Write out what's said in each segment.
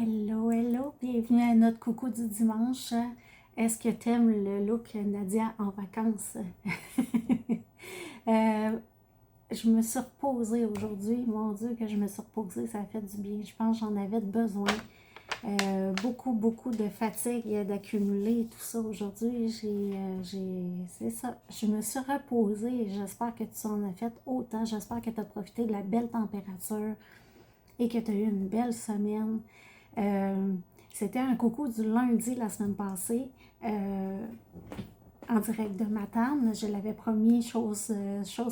Hello, hello, bienvenue à notre coucou du dimanche. Est-ce que t'aimes le look Nadia en vacances? Euh, je me suis reposée aujourd'hui. Mon Dieu, que je me suis reposée, ça a fait du bien. Je pense que j'en avais besoin. Beaucoup de fatigue d'accumuler et tout ça aujourd'hui. C'est ça. Je me suis reposée et j'espère que tu en as fait autant. J'espère que tu as profité de la belle température et que tu as eu une belle semaine. Euh, C'était un coucou du lundi la semaine passée, en direct de Matane. Je l'avais promis, chose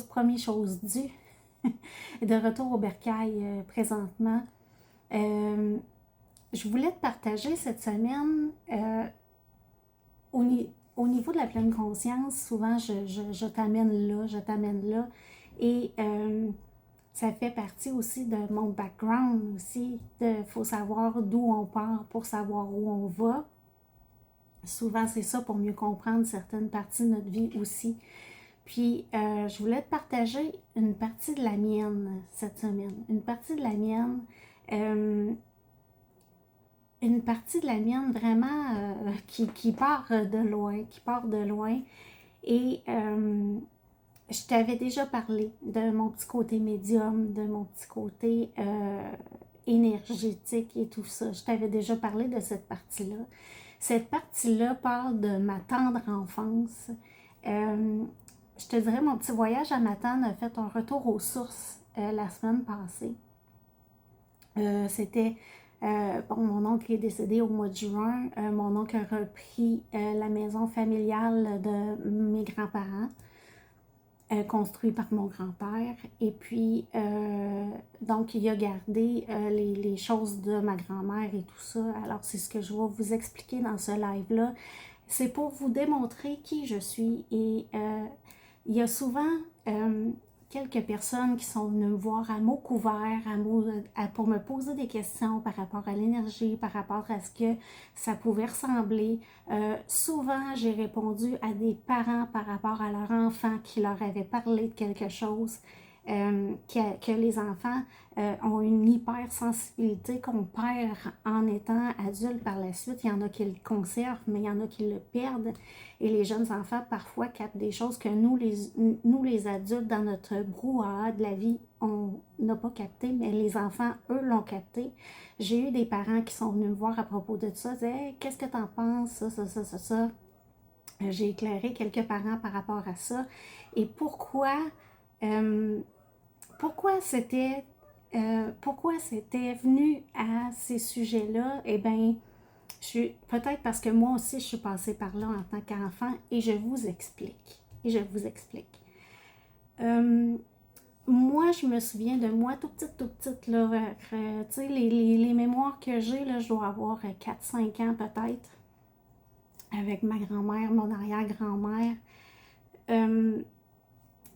promis, chose due. De retour au bercail présentement. Euh, je voulais te partager cette semaine, au, au niveau de la pleine conscience, souvent je t'amène là. Et ça fait partie aussi de mon background aussi. Il faut savoir d'où on part pour savoir où on va. Souvent, c'est ça pour mieux comprendre certaines parties de notre vie aussi. Puis, je voulais te partager une partie de la mienne cette semaine. Euh, une partie de la mienne vraiment qui part de loin, Et je t'avais déjà parlé de mon petit côté médium, de mon petit côté énergétique et tout ça. Je t'avais déjà parlé de cette partie-là. Cette partie-là parle de ma tendre enfance. Euh, je te dirais, mon petit voyage à Matane a fait un retour aux sources la semaine passée. C'était, bon, mon oncle est décédé au mois de juin. Mon oncle a repris la maison familiale de mes grands-parents, construit par mon grand-père. Et puis, donc, il a gardé les choses de ma grand-mère et tout ça. Alors, c'est ce que je vais vous expliquer dans ce live-là. C'est pour vous démontrer qui je suis. Et il y a souvent quelques personnes qui sont venues me voir à mots couverts, pour me poser des questions par rapport à l'énergie, par rapport à ce que ça pouvait ressembler. Souvent, j'ai répondu à des parents par rapport à leur enfant qui leur avait parlé de quelque chose. Que les enfants ont une hypersensibilité qu'on perd en étant adulte par la suite. Il y en a qui le conservent, mais il y en a qui le perdent. Et les jeunes enfants, parfois, captent des choses que nous, les adultes, dans notre brouhaha de la vie, on n'a pas capté, mais les enfants, eux, l'ont capté. J'ai eu des parents qui sont venus me voir à propos de ça, disaient hey, « Qu'est-ce que t'en penses, ça? » J'ai éclairé quelques parents par rapport à ça. Et pourquoi c'était venu à ces sujets-là? Eh bien, peut-être parce que moi aussi, je suis passée par là en tant qu'enfant et je vous explique. Moi, je me souviens de moi tout petite, là, tu sais, les mémoires que j'ai, là, je dois avoir 4-5 ans peut-être, avec ma grand-mère, mon arrière-grand-mère.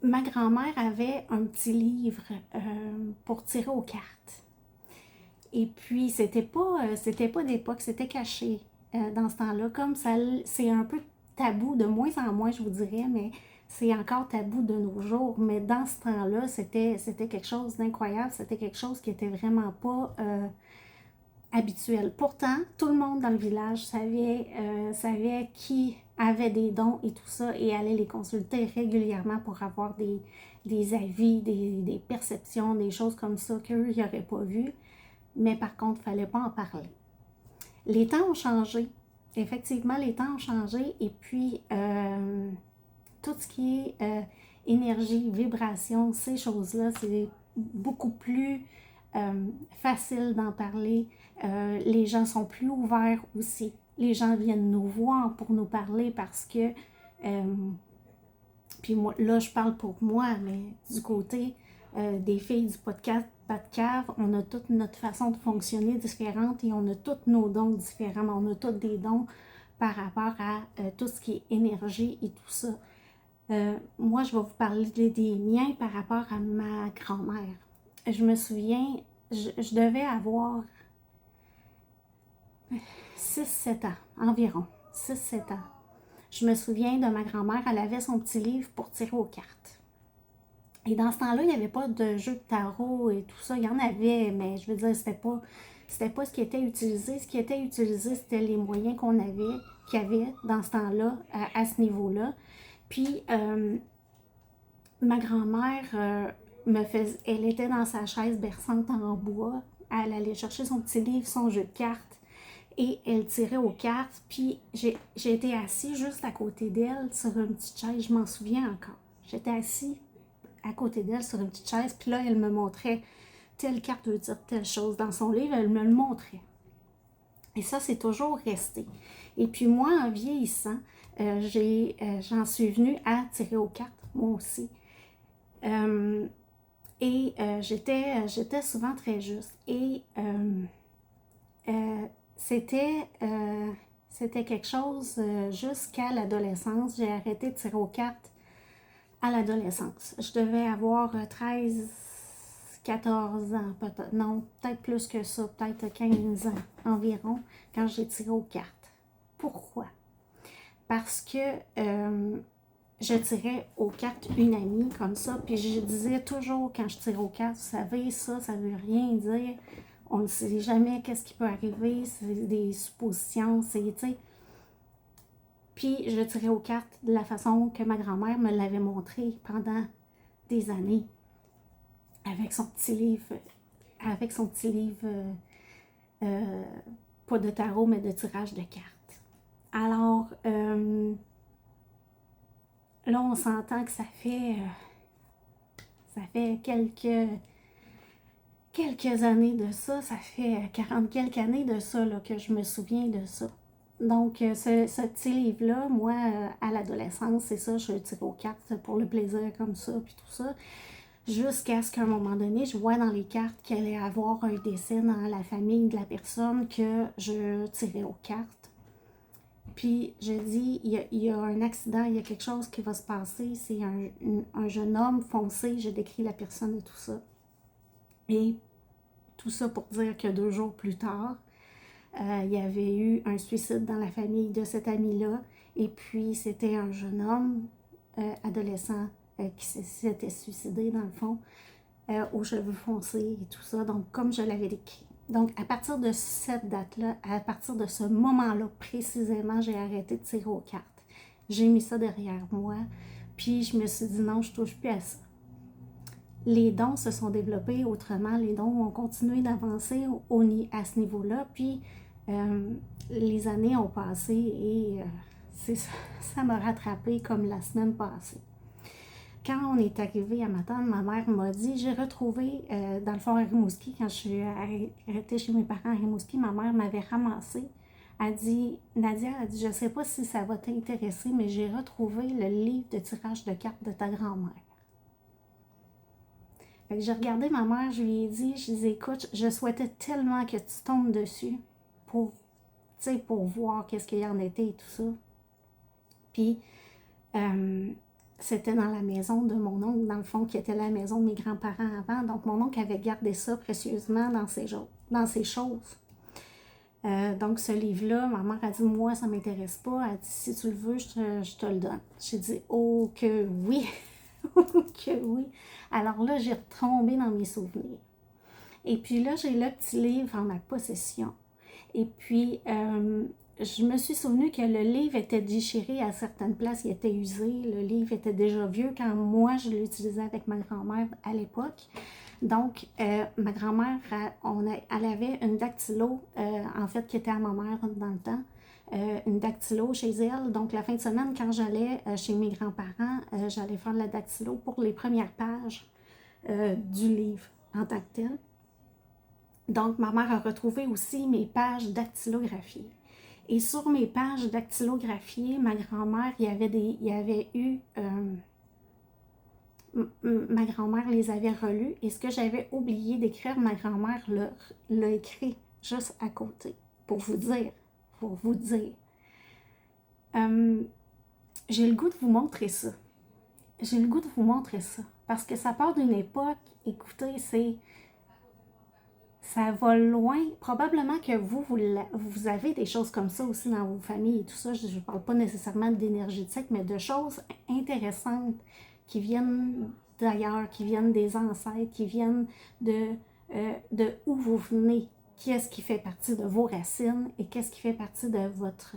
Ma grand-mère avait un petit livre pour tirer aux cartes. Et puis, c'était pas d'époque, c'était caché dans ce temps-là. Comme ça, c'est un peu tabou, de moins en moins, je vous dirais, mais c'est encore tabou de nos jours. Mais dans ce temps-là, c'était quelque chose d'incroyable. C'était quelque chose qui était vraiment pas habituel. Pourtant, tout le monde dans le village savait qui avait des dons et tout ça et allait les consulter régulièrement pour avoir des avis, des perceptions, des choses comme ça qu'eux, ils n'auraient pas vues. Mais par contre, il ne fallait pas en parler. Les temps ont changé. Effectivement, les temps ont changé et puis tout ce qui est énergie, vibration, ces choses-là, c'est beaucoup plus facile d'en parler. Les gens sont plus ouverts aussi. Les gens viennent nous voir pour nous parler parce que, puis moi, là, je parle pour moi, mais du côté des filles du podcast Pas de cave, on a toute notre façon de fonctionner différente et on a tous nos dons différents. On a tous des dons par rapport à tout ce qui est énergie et tout ça. Moi, je vais vous parler des miens par rapport à ma grand-mère. Je me souviens, je devais avoir 6-7 ans, environ 6-7 ans. Je me souviens de ma grand-mère, elle avait son petit livre pour tirer aux cartes. Et dans ce temps-là, il n'y avait pas de jeu de tarot et tout ça. Il y en avait, mais je veux dire, c'était pas ce qui était utilisé. Ce qui était utilisé, c'était les moyens qu'il y avait dans ce temps-là, à ce niveau-là. Puis, ma grand-mère elle était dans sa chaise berçante en bois. Elle allait chercher son petit livre, son jeu de cartes, et elle tirait aux cartes. Puis j'ai été assise juste à côté d'elle sur une petite chaise, je m'en souviens encore. J'étais assise à côté d'elle sur une petite chaise, puis là, elle me montrait telle carte veut dire telle chose. Dans son livre, elle me le montrait. Et ça, c'est toujours resté. Et puis moi, en vieillissant, j'en suis venue à tirer aux cartes, moi aussi. J'étais souvent très juste. Et c'était quelque chose jusqu'à l'adolescence. J'ai arrêté de tirer aux cartes à l'adolescence. Je devais avoir 13, 14 ans, peut-être. Non, peut-être plus que ça, peut-être 15 ans environ, quand j'ai tiré aux cartes. Pourquoi? Parce que je tirais aux cartes une amie comme ça, puis je disais toujours quand je tirais aux cartes, vous savez, ça veut rien dire. On ne sait jamais qu'est-ce qui peut arriver, c'est des suppositions, c'est, tu sais. Puis je tirais aux cartes de la façon que ma grand-mère me l'avait montré pendant des années, avec son petit livre, pas de tarot, mais de tirage de cartes. Alors, là, on s'entend que ça fait quelques années de ça, ça fait 40 quelques années de ça là, que je me souviens de ça. Donc, ce petit livre-là, moi, à l'adolescence, c'est ça, je tire aux cartes pour le plaisir comme ça, puis tout ça, jusqu'à ce qu'à un moment donné, je vois dans les cartes qu'il allait avoir un décès dans la famille de la personne que je tirais aux cartes. Puis, je dis, il y a un accident, il y a quelque chose qui va se passer, c'est un jeune homme foncé, je décris la personne et tout ça. Et tout ça pour dire que 2 jours plus tard, il y avait eu un suicide dans la famille de cet ami-là. Et puis, c'était un jeune homme, adolescent, qui s'était suicidé, dans le fond, aux cheveux foncés et tout ça. Donc, comme je l'avais décrit. Donc, à partir de cette date-là, à partir de ce moment-là, précisément, j'ai arrêté de tirer aux cartes. J'ai mis ça derrière moi. Puis, je me suis dit, non, je touche plus à ça. Les dons se sont développés autrement. Les dons ont continué d'avancer à ce niveau-là. Puis, les années ont passé et ça m'a rattrapé comme la semaine passée. Quand on est arrivé à ma tante, ma mère m'a dit, j'ai retrouvé dans le fort à Rimouski, quand je suis arrêtée chez mes parents à Rimouski, ma mère m'avait ramassé. Elle dit, Nadia, elle dit, je ne sais pas si ça va t'intéresser, mais j'ai retrouvé le livre de tirage de cartes de ta grand-mère. J'ai regardé ma mère, je lui ai dit, je disais, écoute, je souhaitais tellement que tu tombes dessus pour voir qu'est-ce qu'il y en était et tout ça. Puis, c'était dans la maison de mon oncle, dans le fond, qui était la maison de mes grands-parents avant. Donc, mon oncle avait gardé ça précieusement dans ses choses. Donc, ce livre-là, ma mère a dit, moi, ça ne m'intéresse pas. Elle a dit, si tu le veux, je te le donne. J'ai dit, oh que oui, oh que oui. Alors là, j'ai retombé dans mes souvenirs. Et puis là, j'ai le petit livre en ma possession. Et puis, je me suis souvenu que le livre était déchiré à certaines places, il était usé. Le livre était déjà vieux quand moi, je l'utilisais avec ma grand-mère à l'époque. Donc, ma grand-mère, elle avait une dactylo, en fait, qui était à ma mère dans le temps. Une dactylo chez elle. Donc, la fin de semaine, quand j'allais chez mes grands-parents, j'allais faire la dactylo pour les premières pages du livre en tant que tel. Donc, ma mère a retrouvé aussi mes pages dactylographiées. Et sur mes pages dactylographiées, ma grand-mère, ma grand-mère les avait relues. Et ce que j'avais oublié d'écrire, ma grand-mère l'a écrit juste à côté, pour vous dire. J'ai le goût de vous montrer ça. Parce que ça part d'une époque, écoutez, ça va loin. Probablement que vous avez des choses comme ça aussi dans vos familles et tout ça. Je ne parle pas nécessairement d'énergétique, mais de choses intéressantes qui viennent d'ailleurs, qui viennent des ancêtres, qui viennent de où vous venez, qu'est-ce qui fait partie de vos racines et qu'est-ce qui fait partie de votre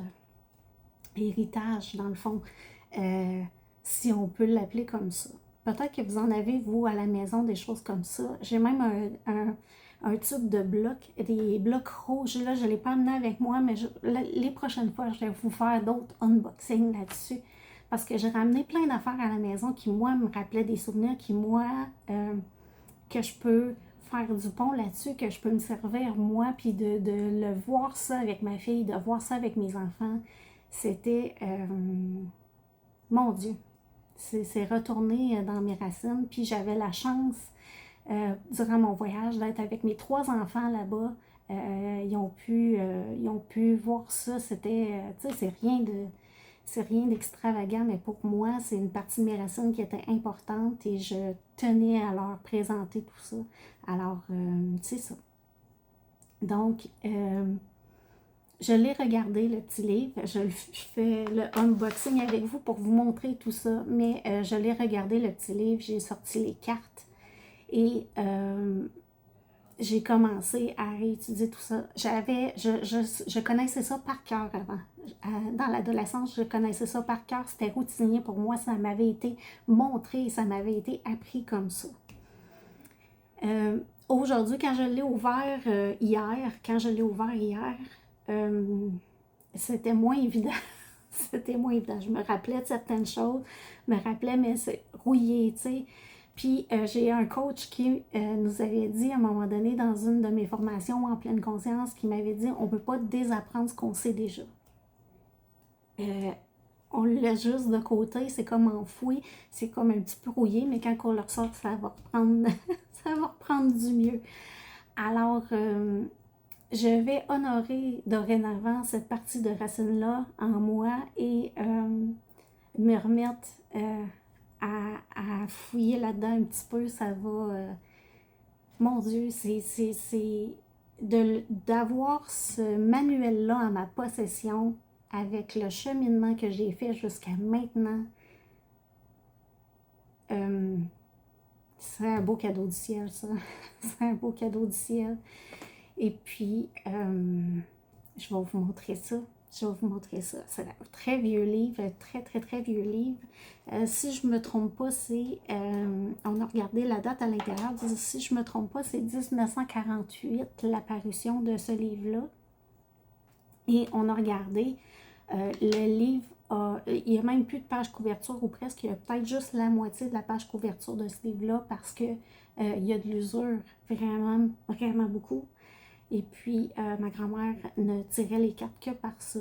héritage, dans le fond, si on peut l'appeler comme ça. Peut-être que vous en avez, vous, à la maison, des choses comme ça. J'ai même un tube de blocs, des blocs rouges. Là, je ne l'ai pas amené avec moi, mais les prochaines fois, je vais vous faire d'autres unboxings là-dessus. Parce que j'ai ramené plein d'affaires à la maison qui, moi, me rappelaient des souvenirs, qui, moi, que je peux faire du pont là-dessus, que je peux me servir, moi, puis de le voir ça avec ma fille, de voir ça avec mes enfants. C'était, mon Dieu, c'est retourné dans mes racines. Puis j'avais la chance, durant mon voyage, d'être avec mes 3 enfants là-bas. Ils ont pu voir ça. C'était, tu sais, c'est rien d'extravagant, mais pour moi, c'est une partie de mes racines qui était importante et je tenais à leur présenter tout ça. Alors, c'est ça. Donc, je l'ai regardé, le petit livre. Je fais le unboxing avec vous pour vous montrer tout ça, mais je l'ai regardé, le petit livre. J'ai sorti les cartes et j'ai commencé à réétudier tout ça. Je connaissais ça par cœur avant. Dans l'adolescence, je connaissais ça par cœur. C'était routinier pour moi. Ça m'avait été montré, ça m'avait été appris comme ça. Aujourd'hui, quand je l'ai ouvert hier, c'était moins évident. C'était moins évident. Je me rappelais de certaines choses, mais c'est rouillé, tu sais. Puis j'ai un coach qui nous avait dit à un moment donné dans une de mes formations en pleine conscience, qui m'avait dit on ne peut pas désapprendre ce qu'on sait déjà. On le laisse juste de côté, c'est comme enfoui, c'est comme un petit peu rouillé, mais quand on le ressort, ça va reprendre, ça va reprendre du mieux. Alors, je vais honorer dorénavant cette partie de racine-là en moi et me remettre à fouiller là-dedans un petit peu. Ça va... mon Dieu, c'est d'avoir ce manuel-là en ma possession avec le cheminement que j'ai fait jusqu'à maintenant. C'est un beau cadeau du ciel, ça. C'est un beau cadeau du ciel. Et puis, je vais vous montrer ça. Je vais vous montrer ça. C'est un très vieux livre, très, très, très vieux livre. Si je ne me trompe pas, c'est... on a regardé la date à l'intérieur. Si je ne me trompe pas, c'est 1948, l'apparition de ce livre-là. Et on a regardé, le livre, il n'y a même plus de page couverture, ou presque, il y a peut-être juste la moitié de la page couverture de ce livre-là, parce que il y a de l'usure, vraiment, vraiment beaucoup. Et puis, ma grand-mère ne tirait les cartes que par ça.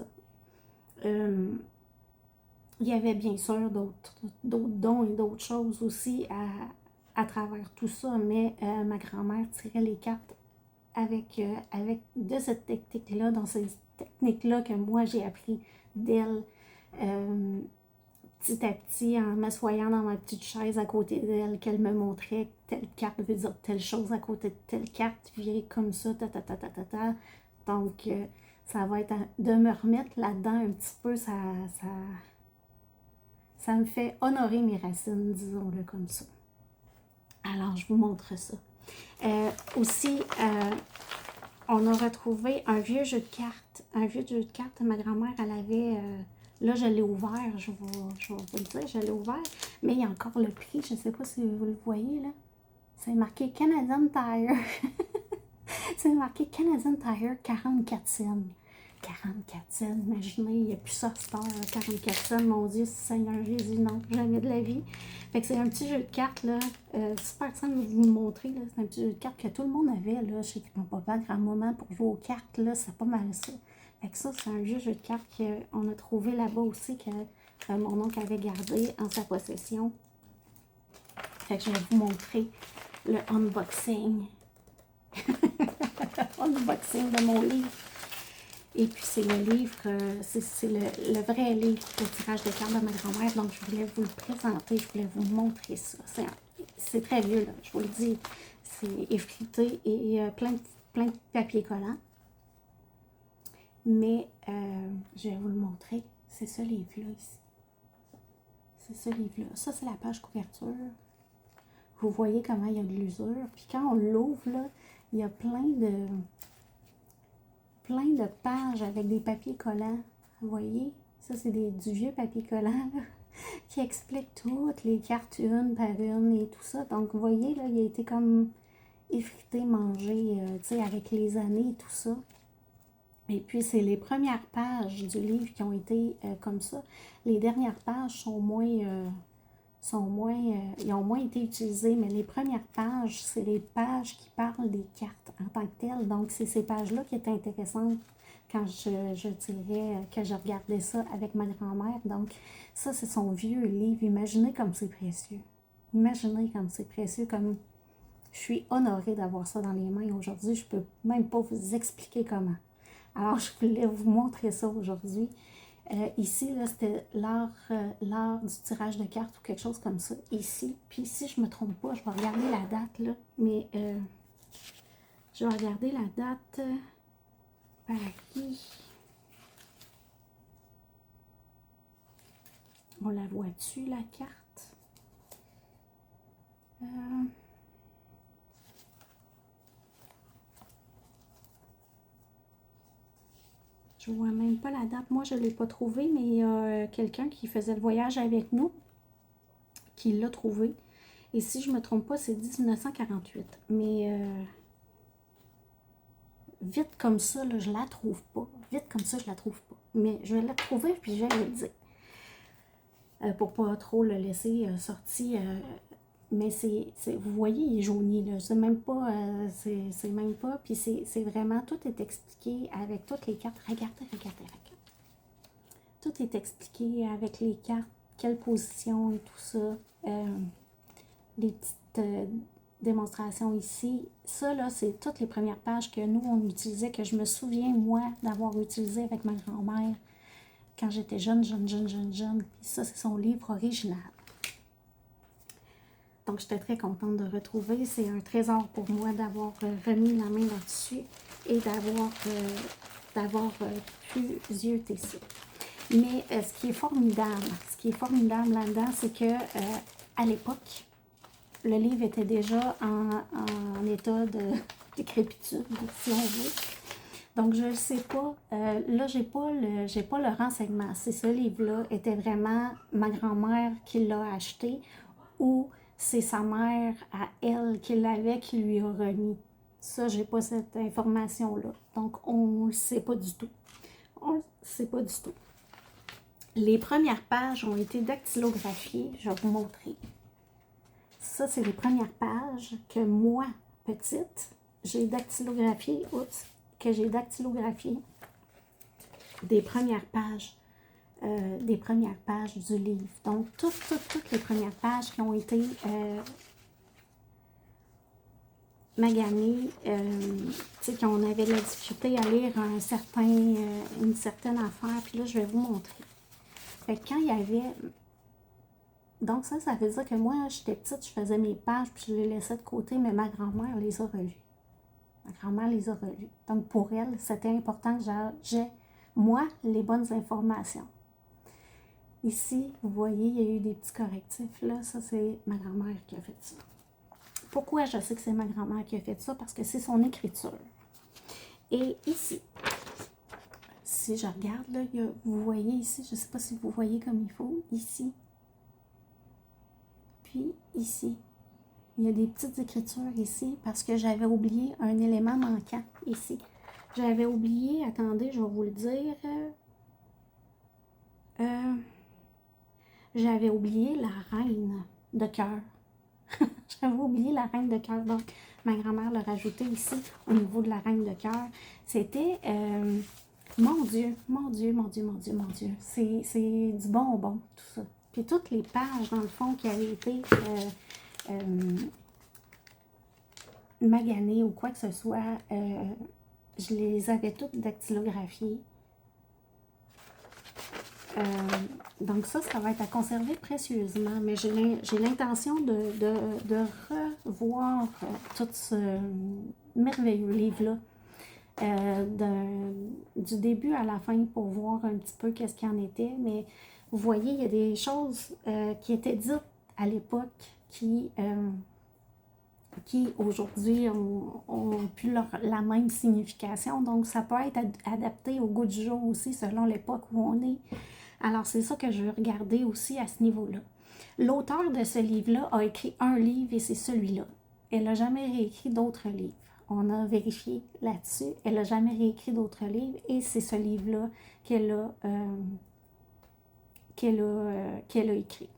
Il y avait bien sûr d'autres dons et d'autres choses aussi à travers tout ça, mais ma grand-mère tirait les cartes avec de cette technique-là, dans ces techniques-là que moi j'ai appris d'elle, petit à petit, en m'assoyant dans ma petite chaise à côté d'elle, qu'elle me montrait telle carte veut dire telle chose à côté de telle carte, virée comme ça, ta ta ta ta ta ta. Donc, ça va être de me remettre là-dedans un petit peu, ça me fait honorer mes racines, disons-le comme ça. Alors, je vous montre ça. Aussi, on a retrouvé un vieux jeu de cartes. Un vieux jeu de cartes, ma grand-mère, elle avait... là, je l'ai ouvert, je vais vous le dire, je l'ai ouvert. Mais il y a encore le prix, je ne sais pas si vous le voyez, là. C'est marqué Canadian Tire. C'est marqué Canadian Tire, 44 cents. 44 cents, imaginez, il n'y a plus ça à cette heure, 44 cents, mon Dieu, Seigneur Jésus, non, jamais de la vie. Fait que c'est un petit jeu de cartes, là, super simple de vous le montrer, là, c'est un petit jeu de cartes que tout le monde avait, là, chez mon papa, grand-maman, pour jouer aux cartes, là, c'est pas mal ça. Fait que ça, c'est un vieux jeu de cartes qu'on a trouvé là-bas aussi, que mon oncle avait gardé en sa possession. Fait que je vais vous montrer le unboxing. Unboxing de mon livre. Et puis, c'est le livre, c'est le vrai livre au tirage de cartes de ma grand-mère. Donc, je voulais vous le présenter, je voulais vous montrer ça. C'est très vieux, là, je vous le dis. C'est effrité et plein de papier collant. Mais, je vais vous le montrer. C'est ce livre-là, ici. C'est ce livre-là. Ça, c'est la page couverture. Vous voyez comment il y a de l'usure. Puis, quand on l'ouvre, là, il y a plein de... plein de pages avec des papiers collants. Vous voyez? Ça, c'est du vieux papier collant là, qui explique toutes les cartes une par une et tout ça. Donc, vous voyez, là, il a été comme effrité, mangé, tu sais, avec les années et tout ça. Et puis, c'est les premières pages du livre qui ont été comme ça. Les dernières pages sont moins, ils ont moins été utilisées, mais les premières pages, c'est les pages qui parlent des cartes en tant que telles. Donc, c'est ces pages-là qui étaient intéressantes quand je dirais que je regardais ça avec ma grand-mère. Donc, ça, c'est son vieux livre. Imaginez comme c'est précieux. Imaginez comme c'est précieux, comme je suis honorée d'avoir ça dans les mains aujourd'hui. Je ne peux même pas vous expliquer comment. Alors, je voulais vous montrer ça aujourd'hui. Ici, là, c'était l'heure du tirage de cartes ou quelque chose comme ça, ici. Puis si je ne me trompe pas, je vais regarder la date, là. Mais je vais regarder la date par aquí. On la voit dessus, la carte. Je ne vois même pas la date. Moi, je ne l'ai pas trouvée, mais il y a quelqu'un qui faisait le voyage avec nous qui l'a trouvé. Et si je ne me trompe pas, c'est 1948. Mais vite comme ça, là, je la trouve pas. Vite comme ça, je la trouve pas. Mais je vais la trouver puis je vais le dire. Pour pas trop le laisser sorti. Mais vous voyez, il est jauni, là. C'est même pas, c'est même pas. Puis c'est vraiment, tout est expliqué avec toutes les cartes. Regardez, regardez, regardez. Tout est expliqué avec les cartes, quelle position et tout ça. Les petites démonstrations ici. Ça, là, c'est toutes les premières pages que nous, on utilisait, que je me souviens, moi, d'avoir utilisé avec ma grand-mère quand j'étais jeune. Puis ça, c'est son livre original. Donc, j'étais très contente de retrouver. C'est un trésor pour moi d'avoir remis la main là-dessus et d'avoir pu zioter ça. Mais ce qui est formidable là-dedans, c'est que à l'époque, le livre était déjà en état de décrépitude, si on veut. Donc, je ne sais pas. Là, j'ai pas le renseignement. Si ce livre-là était vraiment ma grand-mère qui l'a acheté ou c'est sa mère à elle qui l'avait, qui lui a remis. Ça, j'ai pas cette information-là. Donc, on ne sait pas du tout. On ne sait pas du tout. Les premières pages ont été dactylographiées. Je vais vous montrer. Ça, c'est les premières pages que moi, petite, j'ai dactylographiées. Oups, que j'ai dactylographiées des premières pages. Du livre. Donc, toutes les premières pages qui ont été maganées, tu sais, qu'on avait de la difficulté à lire une certaine affaire. Puis là, je vais vous montrer. Fait que quand il y avait... Donc, ça veut dire que moi, j'étais petite, je faisais mes pages, puis je les laissais de côté, mais ma grand-mère les a relues. Ma grand-mère les a relues. Donc, pour elle, c'était important que j'ai, moi, les bonnes informations. Ici, vous voyez, il y a eu des petits correctifs. Là, ça, c'est ma grand-mère qui a fait ça. Pourquoi je sais que c'est ma grand-mère qui a fait ça? Parce que c'est son écriture. Et ici, si je regarde, là, vous voyez ici, je ne sais pas si vous voyez comme il faut, ici. Puis ici. Il y a des petites écritures ici parce que j'avais oublié un élément manquant ici. J'avais oublié, attendez, je vais vous le dire... j'avais oublié la reine de cœur. J'avais oublié la reine de cœur. Donc, ma grand-mère l'a rajouté ici au niveau de la reine de cœur. C'était, mon Dieu. C'est du bonbon, tout ça. Puis toutes les pages, dans le fond, qui avaient été maganées ou quoi que ce soit, je les avais toutes dactylographiées. Donc ça va être à conserver précieusement, mais j'ai l'intention de revoir tout ce merveilleux livre-là du début à la fin pour voir un petit peu qu'est-ce qu'il en était. Mais vous voyez, il y a des choses qui étaient dites à l'époque qui qui aujourd'hui ont plus la même signification. Donc, ça peut être adapté au goût du jour aussi selon l'époque où on est. Alors, c'est ça que je veux regarder aussi à ce niveau-là. L'auteur de ce livre-là a écrit un livre et c'est celui-là. Elle n'a jamais réécrit d'autres livres. On a vérifié là-dessus. Elle n'a jamais réécrit d'autres livres et c'est ce livre-là qu'elle a écrit.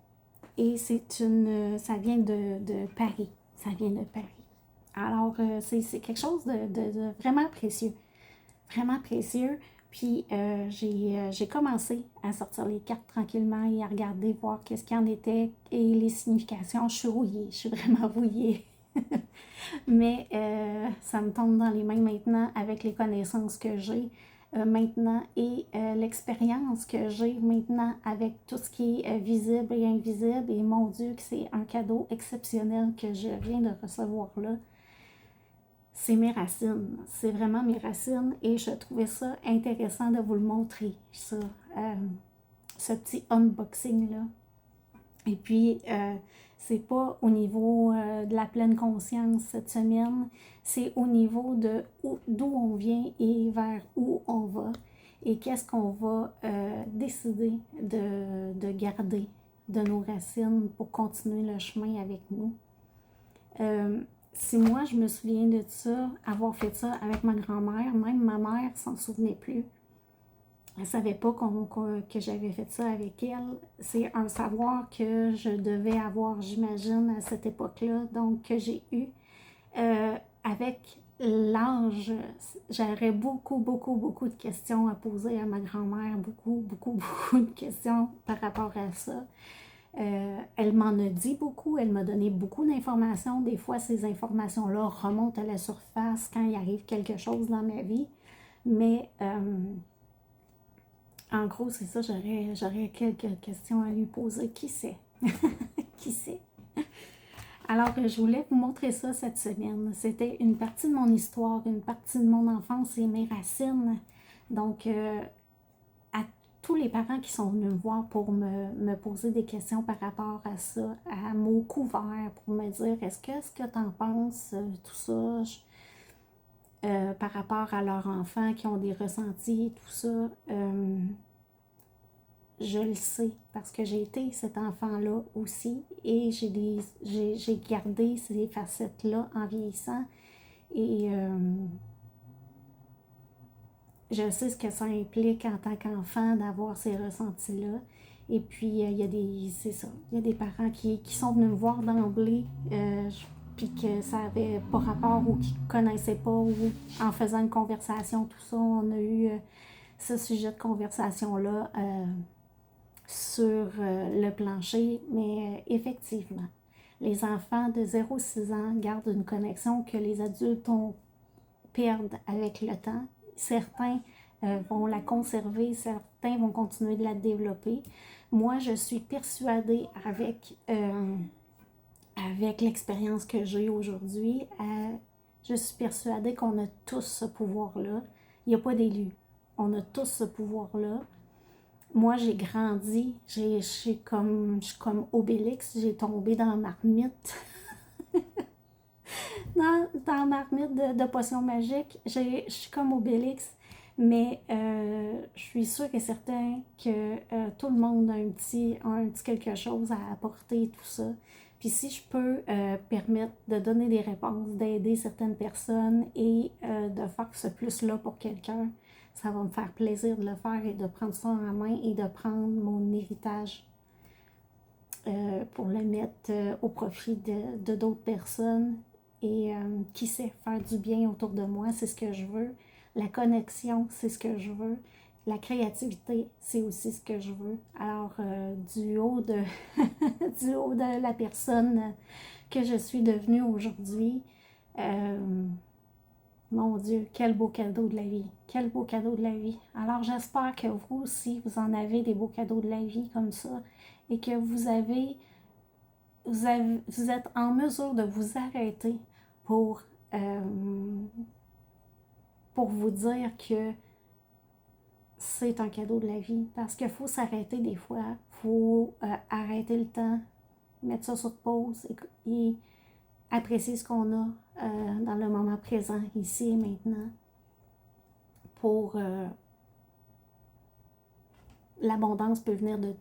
Et ça vient de Paris. Ça vient de Paris. Alors, c'est quelque chose de vraiment précieux. Vraiment précieux. Puis, j'ai commencé à sortir les cartes tranquillement et à regarder, voir qu'est-ce qu'il y en était et les significations. Je suis rouillée. Je suis vraiment rouillée. Mais ça me tombe dans les mains maintenant avec les connaissances que j'ai maintenant et l'expérience que j'ai maintenant avec tout ce qui est visible et invisible. Et mon Dieu, que c'est un cadeau exceptionnel que je viens de recevoir là. C'est mes racines. C'est vraiment mes racines et je trouvais ça intéressant de vous le montrer, ça, ce petit unboxing-là. Et puis, c'est pas au niveau de la pleine conscience cette semaine, c'est au niveau de d'où on vient et vers où on va et qu'est-ce qu'on va décider de garder de nos racines pour continuer le chemin avec nous. Si moi, je me souviens de ça, avoir fait ça avec ma grand-mère, même ma mère s'en souvenait plus. Elle ne savait pas que j'avais fait ça avec elle. C'est un savoir que je devais avoir, j'imagine, à cette époque-là, donc que j'ai eu. Avec l'âge, j'aurais beaucoup de questions à poser à ma grand-mère, beaucoup de questions par rapport à ça. Elle m'en a dit beaucoup, elle m'a donné beaucoup d'informations. Des fois, ces informations-là remontent à la surface quand il arrive quelque chose dans ma vie. Mais en gros, c'est ça, j'aurais quelques questions à lui poser. Qui sait? Qui sait? Alors, je voulais vous montrer ça cette semaine. C'était une partie de mon histoire, une partie de mon enfance et mes racines. Donc, à tous les parents qui sont venus me voir pour me poser des questions par rapport à ça, à mots couverts, pour me dire, est-ce que tu en penses, tout ça, par rapport à leurs enfants qui ont des ressentis, tout ça, je le sais parce que j'ai été cet enfant-là aussi et j'ai gardé ces facettes-là en vieillissant et je sais ce que ça implique en tant qu'enfant d'avoir ces ressentis-là. Et puis, il y a c'est ça, il y a des parents qui sont venus me voir d'emblée, puis que ça avait pas rapport ou qui ne connaissaient pas, ou en faisant une conversation, tout ça, on a eu ce sujet de conversation-là sur le plancher. Mais effectivement, les enfants de 0-6 ans gardent une connexion que les adultes perdent avec le temps. Certains vont la conserver, certains vont continuer de la développer. Moi, je suis persuadée avec l'expérience que j'ai aujourd'hui, je suis persuadée qu'on a tous ce pouvoir-là. Il n'y a pas d'élu. On a tous ce pouvoir-là. Moi, j'ai grandi, je suis comme Obélix, j'ai tombé dans la marmite. dans la marmite de potions magiques, je suis comme Obélix, mais je suis sûre et certain que tout le monde a un petit quelque chose à apporter, tout ça. Puis si je peux permettre de donner des réponses, d'aider certaines personnes et de faire ce plus-là pour quelqu'un, ça va me faire plaisir de le faire et de prendre ça en main et de prendre mon héritage pour le mettre au profit de d'autres personnes. Et qui sait, faire du bien autour de moi, c'est ce que je veux. La connexion, c'est ce que je veux. La créativité, c'est aussi ce que je veux. Alors, du haut de la personne que je suis devenue aujourd'hui, mon Dieu, quel beau cadeau de la vie. Quel beau cadeau de la vie. Alors, j'espère que vous aussi, vous en avez des beaux cadeaux de la vie comme ça et que vous êtes en mesure de vous arrêter pour vous dire que c'est un cadeau de la vie. Parce qu'il faut s'arrêter des fois. Il faut arrêter le temps, mettre ça sur pause et apprécier ce qu'on a dans le moment présent, ici et maintenant, pour l'abondance peut venir de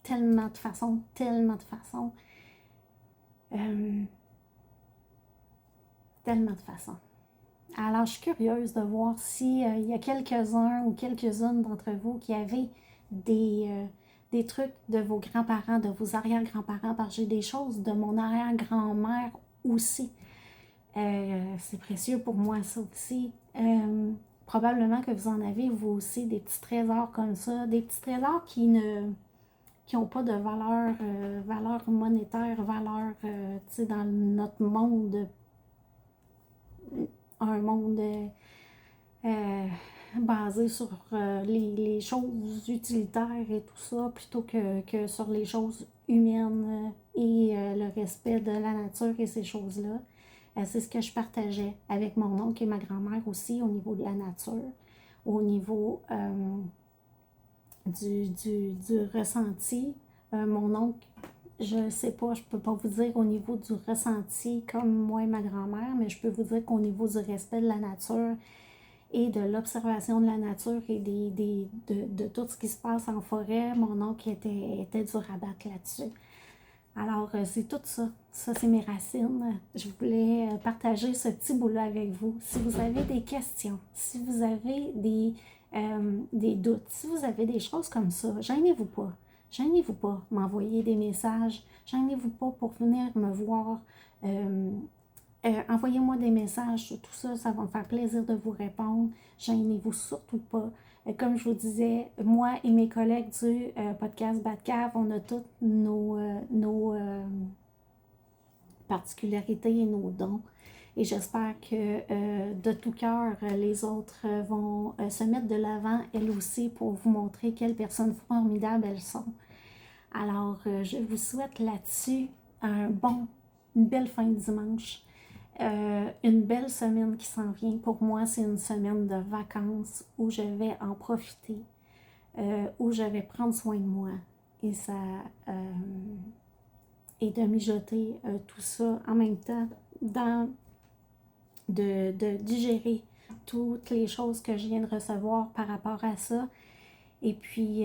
tellement de façons, tellement de façons, tellement de façons. Alors, je suis curieuse de voir s'il y a quelques-uns ou quelques-unes d'entre vous qui avaient des trucs de vos grands-parents, de vos arrière-grands-parents, parce que j'ai des choses de mon arrière-grand-mère aussi. C'est précieux pour moi, ça aussi. Probablement que vous en avez, vous aussi, des petits trésors comme ça, des petits trésors qui n'ont pas de valeur monétaire, valeur, tu sais, dans notre monde, un monde basé sur les choses utilitaires et tout ça, plutôt que sur les choses humaines et le respect de la nature et ces choses-là. C'est ce que je partageais avec mon oncle et ma grand-mère aussi au niveau de la nature, au niveau du ressenti. Mon oncle, je sais pas, je peux pas vous dire au niveau du ressenti comme moi et ma grand-mère, mais je peux vous dire qu'au niveau du respect de la nature et de l'observation de la nature et de tout ce qui se passe en forêt, mon oncle était dur à battre là-dessus. Alors, c'est tout ça. Ça, c'est mes racines. Je voulais partager ce petit bout-là avec vous. Si vous avez des questions, si vous avez des doutes, si vous avez des choses comme ça, gênez-vous pas. Gênez-vous pas m'envoyer des messages. Gênez-vous pas pour venir me voir. Envoyez-moi des messages sur tout ça. Ça va me faire plaisir de vous répondre. Gênez-vous surtout pas. Comme je vous disais, moi et mes collègues du podcast Batcave, on a toutes nos particularités et nos dons. Et j'espère que de tout cœur, les autres vont se mettre de l'avant, elles aussi, pour vous montrer quelles personnes formidables elles sont. Alors, je vous souhaite là-dessus une belle fin de dimanche. Une belle semaine qui s'en vient. Pour moi, c'est une semaine de vacances où je vais en profiter, où je vais prendre soin de moi et et de mijoter tout ça en même temps, de digérer toutes les choses que je viens de recevoir par rapport à ça. Et puis,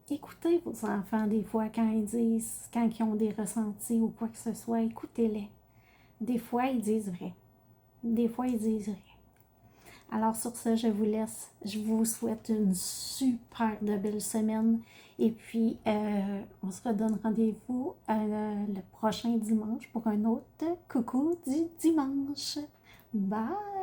écoutez vos enfants des fois quand ils ont des ressentis ou quoi que ce soit, écoutez-les. Des fois, ils disent vrai. Des fois, ils disent vrai. Alors sur ce, je vous laisse. Je vous souhaite une super de belle semaine. Et puis, on se redonne rendez-vous le prochain dimanche pour un autre coucou du dimanche. Bye!